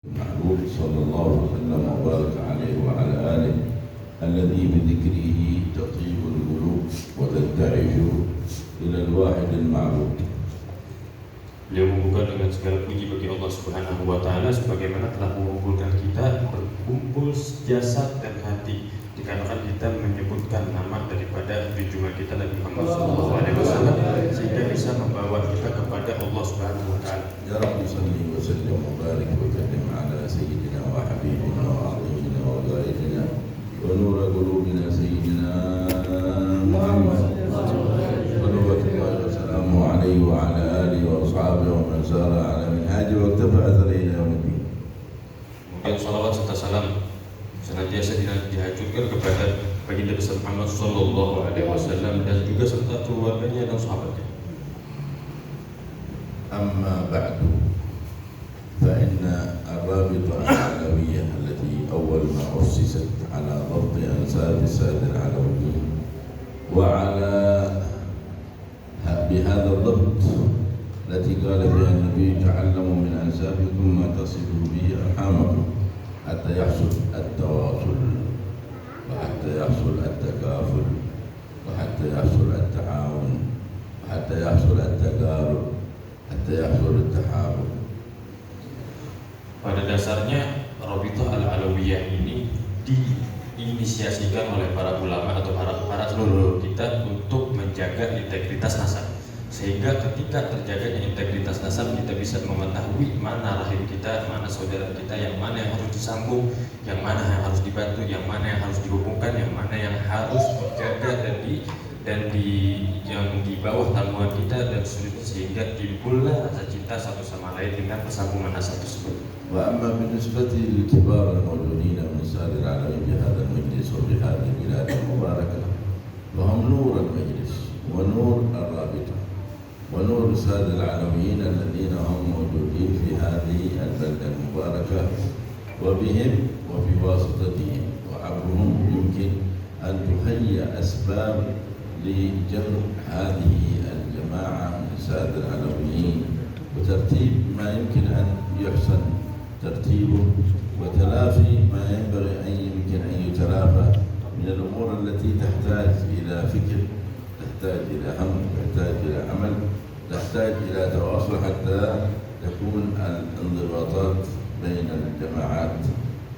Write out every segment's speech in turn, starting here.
محبوب صلى الله وسلم وبارك عليه وعلى آله الذي بذكره تطيب القلوب وتنتعش إلى الواحد المعبود. Beliau membuka dengan segala puji bagi Allah Subhanahu wa taala sebagaimana telah mengumpulkan kita berkumpul jasad dan hati dikarenakan kita menyebutkan nama daripada junjungan kita Nabi Muhammad SAW sehingga bisa membawa kita kepada Allah Subhanahu wa taala. Ya Rabbi salli wa sallim wa barik wa sallim ala sayyidina wa habibina wa azimina wa ghaibina wa nura qulubina sayyidina Muhammad sallallahu wa sallamu alaihi wa ala alihi wa ashabihi wa man sara ala minhaji wa iktafa athari ila yaumiddin. Kemudian salawat serta salam senantiasa dihajurkan kepada baginda besar Muhammad sallallahu alaihi wasallam dan juga serta keluarganya dan sahabatnya. أما بعد فإن الرابطة العلوية التي أول ما أسست على ضبط أنساب السادة العلويين وعلى بهذا الضبط التي قال فيها النبي تعلموا من أنسابكم ما تصلوا به أرحامكم حتى يحصل التواصل وحتى يحصل التكافل وحتى يحصل التعاون وحتى يحصل التقارب hatta yahsul at-tahabub. Pada dasarnya Rabithah Al-Alawiyah ini diinisiasikan oleh para ulama atau para leluhur kita untuk menjaga integritas nasab. Sehingga ketika terjaganya integritas nasab kita bisa mengetahui mana rahim kita, mana saudara kita, yang mana yang harus disambung, yang mana yang harus dibantu, yang mana yang harus dihubungkan, yang mana yang harus dijaga dan yang di bawah tanggungan kita dan seterusnya sehingga timbullah rasa cinta satu sama lain dengan persambungan nasab tersebut. وأما بالنسبة للكبار الموجودين من سائر العالمين بهذا المجلس وبهذه البلاد المباركة فهم نور المجلس ونور الرابطة ونور السادة العالميين الذين هم موجودين في هذه البلدة المباركة وبهم وبواسطتهم وعبرهم يمكن أن تهيأ أسباب لجمع هذه الجماعة من السادة العلويين وترتيب ما يمكن أن يحسن ترتيبه وتلافي ما ينبغي أن يمكن أن يتلافى من الأمور التي تحتاج إلى فكر، تحتاج إلى هم، تحتاج إلى عمل، تحتاج إلى تواصل حتى تكون الانضباطات بين الجماعات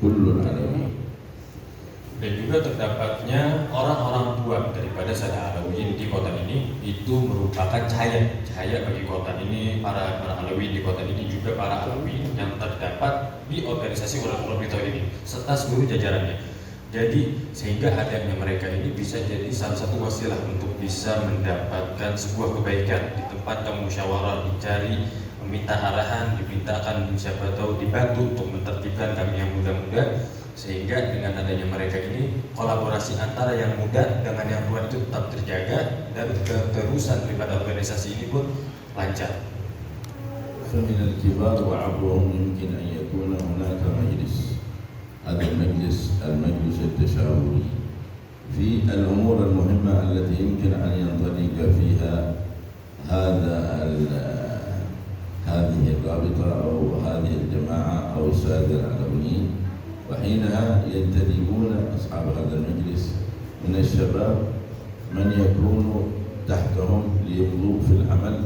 كل العلويين. Dan juga terdapatnya orang-orang tua daripada Sada Alawiyin di kota ini itu merupakan cahaya bagi kota ini, para Alawiyin di kota ini juga para Alawiyin yang terdapat di organisasi Rabithah ini serta seluruh jajarannya. Jadi sehingga adanya mereka ini bisa jadi salah satu wasilah untuk bisa mendapatkan sebuah kebaikan di tempat musyawarah, dicari, meminta arahan, dimintakan siapa tahu dibantu untuk mentertibkan kami yang muda-muda. Sehingga dengan adanya mereka ini kolaborasi antara yang muda dengan yang tua itu tetap terjaga dan keterusan daripada organisasi ini pun lancar. فمن الكبار وعبرهم يمكن أن يكون هناك مجلس، هذا المجلس التشاوري في الأمور المهمة التي يمكن أن ينطلق فيها هذه الرابطة أو هذه الجماعة أو السادة العلويين، وحينها ينتدبون أصحاب هذا المجلس من الشباب من يكون تحتهم ليمضوا في العمل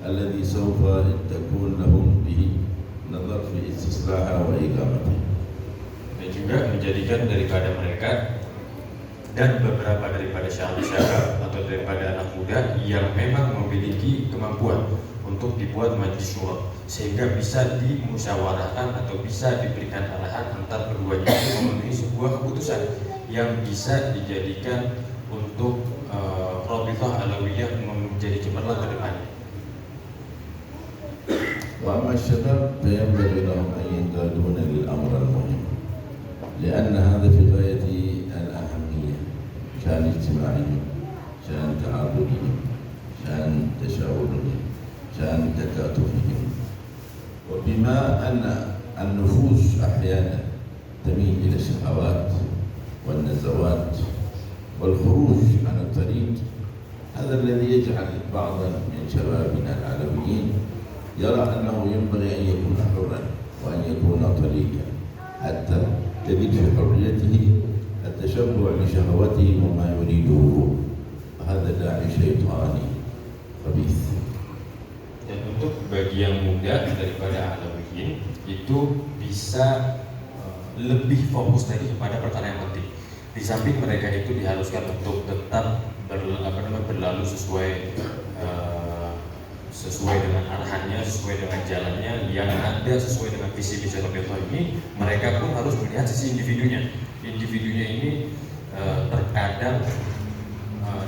الذي سوف تكون لهم به نظر في استصلاحه وإقامته. Dan juga menjadikan daripada mereka dan beberapa daripada syabab atau daripada anak muda yang memang memiliki kemampuan untuk dibuat majelis syura sehingga bisa dimusyawarahkan atau bisa diberikan arahan antar keduanya untuk memenuhi sebuah keputusan yang bisa dijadikan untuk Rabithah Alawiyah menjadi cemerlang ke depannya. وأما الشباب فينبغي لهم أن ينقادون للأمر المهم لأن هذا في غاية الأهمية، شأن اجتماعهم، شأن تعاضدهم، شأن تشاورهم، شأن تكاتفهم. وبما أن النفوس أحيانا تميل إلى الشهوات والنزوات والخروج عن الطريق، هذا الذي يجعل بعضا من شبابنا العلويين يرى أنه ينبغي أن يكون حرا وأن يكون طليقا حتى يجد في حريته التشبع بشهوته وما يريده، وهذا داعي شيطاني خبيث. Dan untuk bagi yang muda daripada Alawiyin itu bisa lebih fokus lagi kepada perkara yang penting. Di samping mereka itu diharuskan untuk tetap berlalu sesuai dengan arahannya, sesuai dengan jalannya yang ada, sesuai dengan visi misi Rasulullah ini, mereka pun harus melihat sisi individunya. Individunya ini terkadang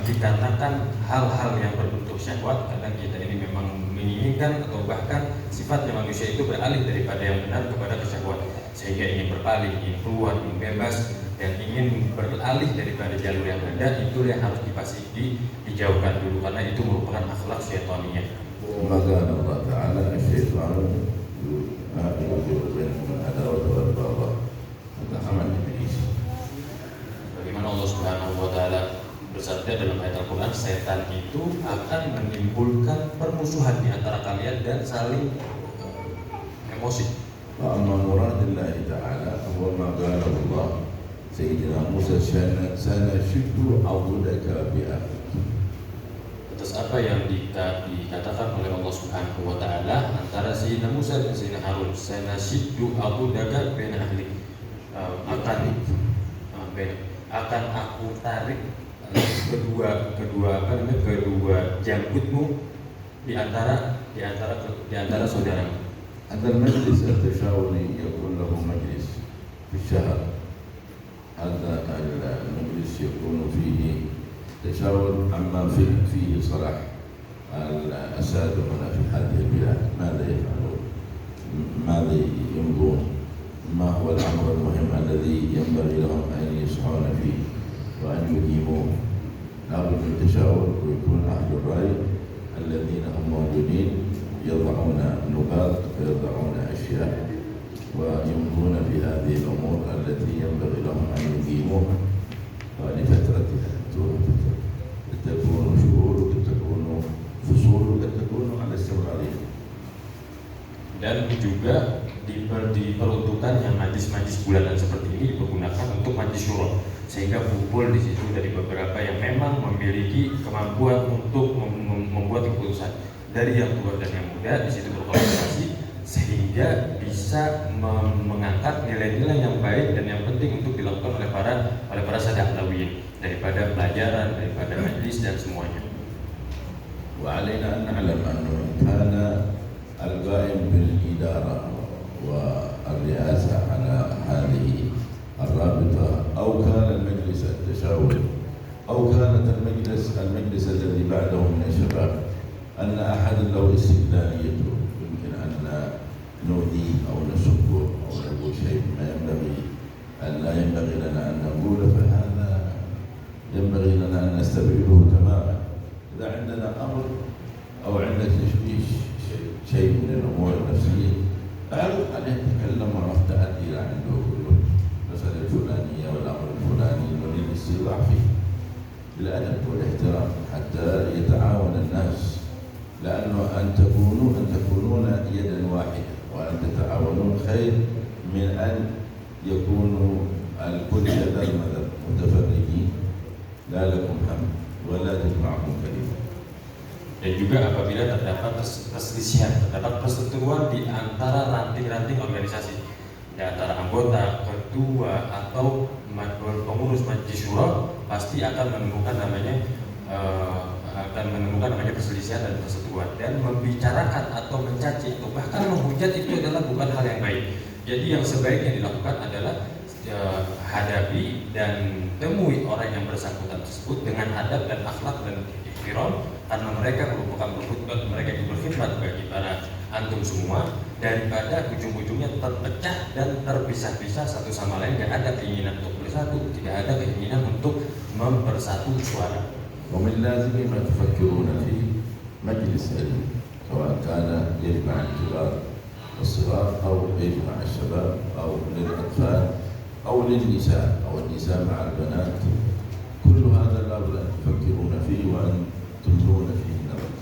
dikatakan hal-hal yang berbentuk syahwat, kadang kita ini memang menginginkan atau bahkan sifatnya manusia itu beralih daripada yang benar kepada kesyahwat, sehingga ingin berpaling, ingin keluar, ingin bebas, dan ingin beralih daripada jalur yang ada. Itu yang harus dijauhkan dulu, karena itu merupakan akhlak syaitaninya. Maka Allah Ta'ala syaitan yu'abiru bainakum al-adawata wal-baghdha amal iblis. Bagaimana Allah Subhanahu wa taala bersabda dalam ayat Al-Qur'an, setan itu akan menimbulkan permusuhan di antara kalian dan saling emosi. Wa amma muradillahi ta'ala huwa ma qala Allah Sayyidina Musa sanashuddu 'adudaka bi akhik. Atas apa yang dikatakan oleh Allah Subhanahu wa taala antara Sayyidina Musa dan Sayyidina Harun, sanashuddu 'adudaka bi akhik, akan aku tarik kedua janggutmu di antara saudara. هذا المجلس التشاوري يكون له مجلس في الشهر. هذا المجلس يكون فيه تشاور عما فيه صلاح الأساتذة هنا في هذه البلاد، ماذا يفعلون، ماذا يمضون، ما هو الأمر المهم الذي ينبغي لهم أن يسعون فيه وأن يقيموه. لابد من التشاور، ويكون أهل الرأي الذين هم موجودين يضعون نقاط ويضعون أشياء ويمضون في هذه الأمور التي ينبغي لهم أن يقيموها ولفترتها. قد تكون شهور وقد تكون فصول وقد تكون على استمرارية. Dan juga diperuntukkan yang majlis-majlis bulanan seperti ini dipergunakan untuk majlis syuro, sehingga kumpul di situ dari beberapa yang memang memiliki kemampuan untuk membuat keputusan, dari yang tua dan yang muda di situ berkolaborasi, sehingga bisa mengangkat nilai-nilai yang baik dan yang penting untuk dilakukan oleh para sahabat Alawiyin, daripada pelajaran, daripada majlis dan semuanya. وعلينا أن نعلم أنه كان القائم بالإدارة والرئاسة على هذه الرابطة أو كان المجلس التشاوري أو كانت المجلس الذي بعده من الشباب، أن أحد له استقلاليته يمكن أن نؤذيه أو نسبه أو نقول شيء ما ينبغي أن لا ينبغي لنا أن نقوله، فهذا ينبغي لنا أن نستبعده تماما. إذا عندنا أمر أو عندك تشويش شيء من الأمور النفسية، أعرض عليه، تكلم وأفتح إلى عنده المسألة الفلانية والأمر الفلاني نريد الاستيضاح فيه بالأدب والاحترام حتى يتعاون الناس، لأنه أن تكونون يدا واحدة وأن تتعاونون خير من أن يكونوا الكل يذرمذر متفرقين لا لكم هم ولا تجمعكم كلمة. Dan juga apabila terdapat perselisihan, terdapat perseteruan di antara ranting-ranting organisasi, di antara anggota, ketua atau pengurus majlis syuro, pasti akan menemukan namanya perselisihan dan perseteruan, dan membicarakan atau mencaci atau bahkan menghujat itu adalah bukan hal yang baik. Jadi yang sebaiknya dilakukan adalah hadapi dan temui orang yang bersangkutan tersebut dengan adab dan akhlak dan ihtiram, karena mereka merupakan mereka yang berkhidmat bagi para antum semua, daripada ujung-ujungnya terpecah dan terpisah-pisah satu sama lain. Tidak ada keinginan untuk bersatu, tidak ada keinginan untuk mempersatu suara. ومن لازم ما تفكرون فيه مجلس علم، سواء كان يجمع الكبار والصغار أو يجمع الشباب أو للأطفال أو للنساء أو النساء مع البنات، كل هذا لابد أن تفكرون فيه وأن تملون فيه النظر.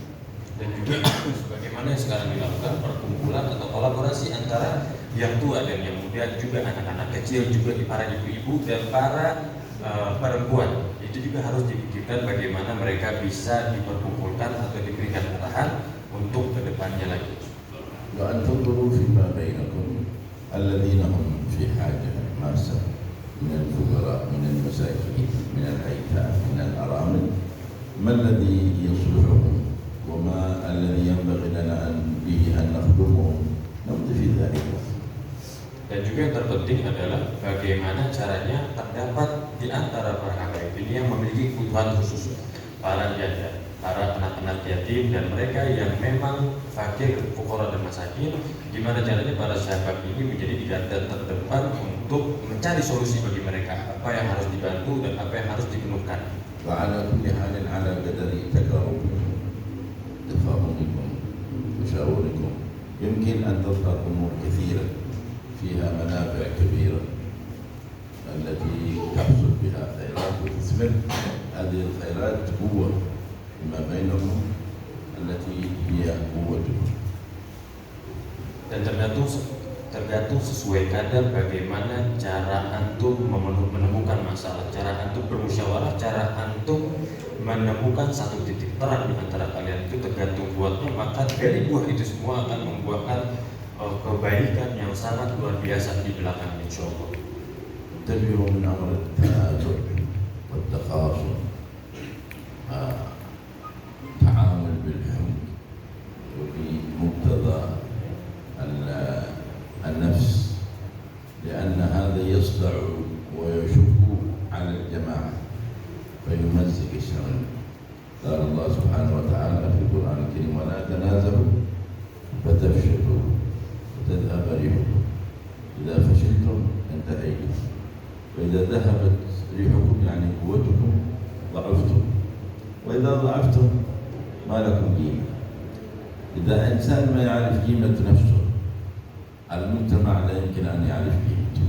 Dan juga sebagaimana yang sekarang dilakukan perkumpulan atau kolaborasi antara yang tua dan yang muda, juga anak-anak kecil, juga para ibu-ibu dan para perempuan. Itu juga harus dipikirkan bagaimana mereka bisa diperkumpulkan atau diberikan arahan untuk kedepannya lagi. وأن تنظروا فيما بينكم الذين هم في حاجة ماسة من الفقراء من المساكين من الأيتام من الأرامل، ما الذي يصلحهم وما الذي ينبغي لنا به أن نخدمهم نمضي في ذلك. Dan juga yang terpenting adalah bagaimana caranya terdapat di antara para habaib ini yang memiliki kebutuhan khusus, para janda, para anak-anak yatim dan mereka yang memang fakir, fuqara dan masakin. Gimana caranya para sahabat ini menjadi di garda terdepan untuk mencari solusi bagi mereka, apa yang harus dibantu dan apa yang harus dipenuhkan. وعلى كل حال على قدر تجاربكم تفاهمكم تشاوركم يمكن أن تظهر أمور كثيرة فيها منافع كبيرة التي تحصل بها خيرات وتثمر هذه الخيرات قوة فيما بينهم التي هي قوتكم. Dan tergantung sesuai kadar bagaimana cara antum menemukan masalah, cara antum bermusyawarah, cara antum menemukan satu titik terang di antara kalian. Itu tergantung buatnya, maka dari buah itu semua akan membuahkan kebaikan yang sangat luar biasa di belakang, insyaallah. انتبهوا من أمر التنازل والتخاصم، التعامل بالحمد وبمقتضى النفس، لأن هذا يصدع ويشق على الجماعة فيمزق الشمل. قال الله سبحانه وتعالى في القرآن الكريم: ولا تنازعوا فتفشلوا وتذهب ريحكم، إذا فشلتم انتهيتم، وإذا ذهبت ريحكم يعني قوتكم ضعفتم، وإذا ضعفتم ما لكم قيمة. إذا إنسان ما يعرف قيمة نفسه المجتمع لا يمكن أن يعرف قيمته.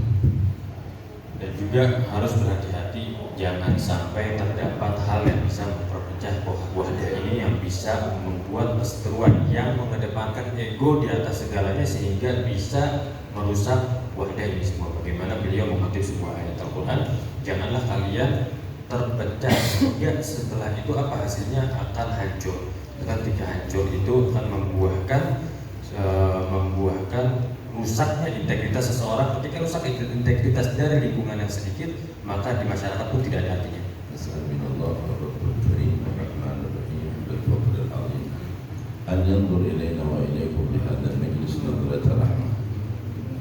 Dan juga harus berhati-hati, jangan sampai terdapat hal yang bisa memperpecah wadah ini, yang bisa membuat perseteruan, yang mengedepankan ego di atas segalanya sehingga bisa merusak wadah ini semua. Bagaimana beliau mengutip sebuah ayat Al-Quran, janganlah kalian terpecah sehingga setelah itu apa hasilnya akan hancur. Ketika hancur itu akan membuahkan rusaknya integritas seseorang. Ketika rusak integritas dari lingkungan yang sedikit, maka di masyarakat pun tidak ada artinya. Bismillah ar-Rahmanir Rahim bil-fadl al-azim an yanzur ilayna wa ilaykum bi hadzal majlis nadrata rahmah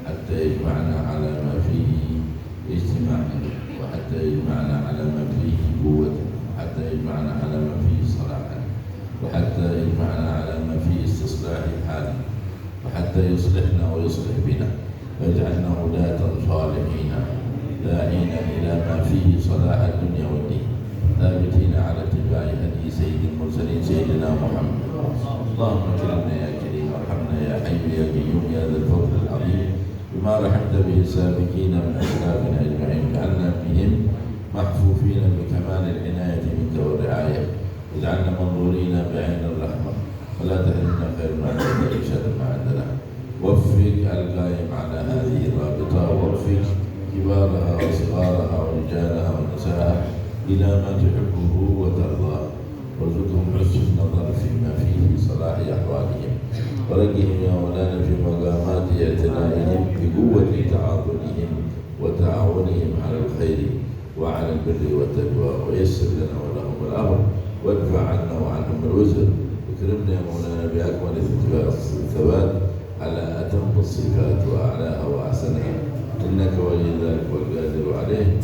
hatta yajma'na ala ma fihi ijtima'an wa hatta yajma'na ala ma fihi quwwatan hatta yajma'na ala ma fihi salahan wa hatta yajma'na ala ma fihi istislahi hal حتى يصلحنا ويصلح بنا ويجعلنا هداة صالحين داعين إلى ما فيه صلاح الدنيا والدين ثابتين على اتباع هدي سيد المرسلين سيدنا محمد. اللهم اكرمنا يا كريم وارحمنا يا حي يا قيوم يا ذا الفضل العظيم بما رحمت به السابقين من أسلافنا أجمعين، جعلنا بهم محفوفين بكمال العناية منك والرعاية، واجعلنا منظورين بعين الرحمة ولا تحرمنا خير ما عندنا شر ما عندنا. وفق القائم على هذه الرابطة ووفق كبارها وصغارها ورجالها ونساءها إلى ما تحبه وترضاه، وارزقهم حسن النظر فيما فيه صلاح أحوالهم، ورقهم يا مولانا في مقامات اعتنائهم بقوة تعاطفهم وتعاونهم على الخير وعلى البر والتقوى، ويسر لنا ولهم الأمر وادفع عنا وعنهم الوزر. اكرمنا يا مولانا بأكمل الثبات على أتم الصفات وأعلاها وأحسنها، إنك ولي ذلك والقادر عليه.